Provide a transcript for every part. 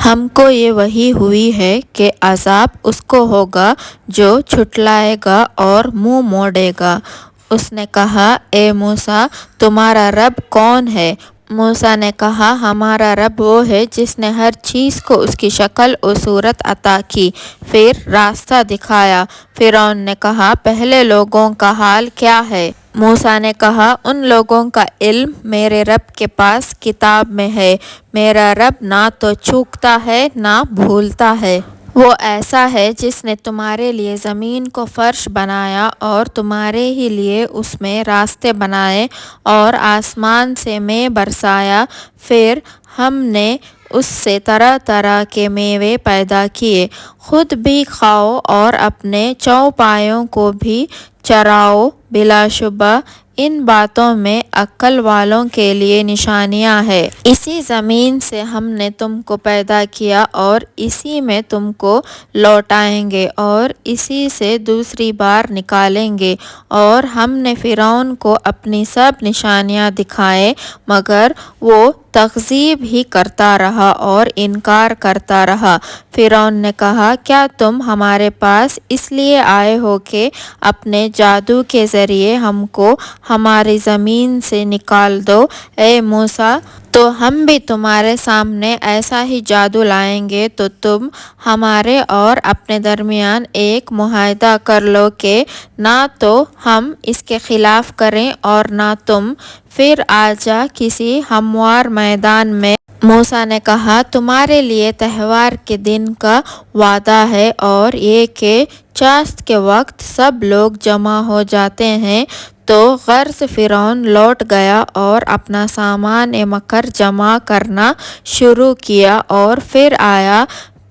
ہم کو یہ وحی ہوئی ہے کہ عذاب اس کو ہوگا جو جھٹلائے گا اور منہ موڑے گا۔ اس نے کہا، اے موسیٰ، تمہارا رب کون ہے؟ موسیٰ نے کہا، ہمارا رب وہ ہے جس نے ہر چیز کو اس کی شکل و صورت عطا کی، پھر راستہ دکھایا۔ فرعون نے کہا، پہلے لوگوں کا حال کیا ہے؟ موسیٰ نے کہا، ان لوگوں کا علم میرے رب کے پاس کتاب میں ہے۔ میرا رب نہ تو چوکتا ہے نہ بھولتا ہے۔ وہ ایسا ہے جس نے تمہارے لیے زمین کو فرش بنایا اور تمہارے ہی لیے اس میں راستے بنائے اور آسمان سے مے برسایا، پھر ہم نے اس سے طرح طرح کے میوے پیدا کیے، خود بھی کھاؤ اور اپنے چوپایوں کو بھی چراؤ۔ بلا شبہ ان باتوں میں عقل والوں کے لیے نشانیاں ہیں۔ اسی زمین سے ہم نے تم کو پیدا کیا اور اسی میں تم کو لوٹائیں گے اور اسی سے دوسری بار نکالیں گے۔ اور ہم نے فرعون کو اپنی سب نشانیاں دکھائیں، مگر وہ تکذیب ہی کرتا رہا اور انکار کرتا رہا۔ فرعون نے کہا، کیا تم ہمارے پاس اس لیے آئے ہو کہ اپنے جادو کے ذریعے ہم کو ہماری زمین سے نکال دو؟ اے موسیٰ، تو ہم بھی تمہارے سامنے ایسا ہی جادو لائیں گے تو تم ہمارے اور اپنے درمیان ایک معاہدہ کر لو کہ نہ تو ہم اس کے خلاف کریں اور نہ تم، پھر آجا کسی ہموار میدان میں۔ موسیٰ نے کہا، تمہارے لیے تہوار کے دن کا وعدہ ہے اور یہ کہ چاشت کے وقت سب لوگ جمع ہو جاتے ہیں۔ تو غرض فرعون لوٹ گیا اور اپنا سامان مکر جمع کرنا شروع کیا اور پھر آیا۔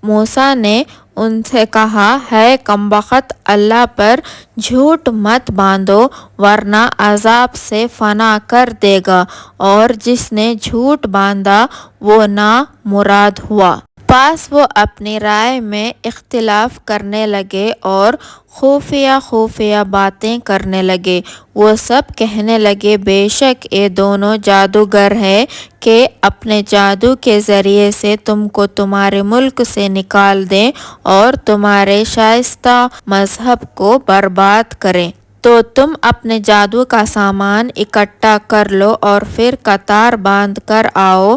موسیٰ نے ان سے کہا، ہے کم بخت، اللہ پر جھوٹ مت باندھو ورنہ عذاب سے فنا کر دے گا، اور جس نے جھوٹ باندھا وہ نامراد ہوا۔ پس وہ اپنی رائے میں اختلاف کرنے لگے اور خفیہ خفیہ باتیں کرنے لگے۔ وہ سب کہنے لگے، بے شک یہ دونوں جادوگر ہیں کہ اپنے جادو کے ذریعے سے تم کو تمہارے ملک سے نکال دیں اور تمہارے شائستہ مذہب کو برباد کریں۔ تو تم اپنے جادو کا سامان اکٹھا کر لو اور پھر قطار باندھ کر آؤ،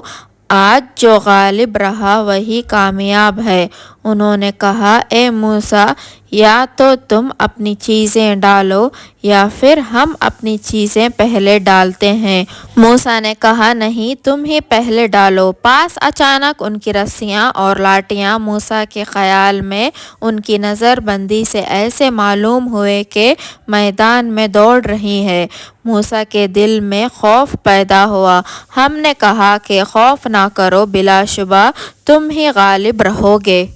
آج جو غالب رہا وہی کامیاب ہے۔ انہوں نے کہا، اے موسیٰ، یا تو تم اپنی چیزیں ڈالو یا پھر ہم اپنی چیزیں پہلے ڈالتے ہیں۔ موسیٰ نے کہا، نہیں، تم ہی پہلے ڈالو۔ پس اچانک ان کی رسیاں اور لاٹیاں موسیٰ کے خیال میں ان کی نظر بندی سے ایسے معلوم ہوئے کہ میدان میں دوڑ رہی ہیں۔ موسیٰ کے دل میں خوف پیدا ہوا۔ ہم نے کہا کہ خوف نہ کرو، بلا شبہ تم ہی غالب رہو گے۔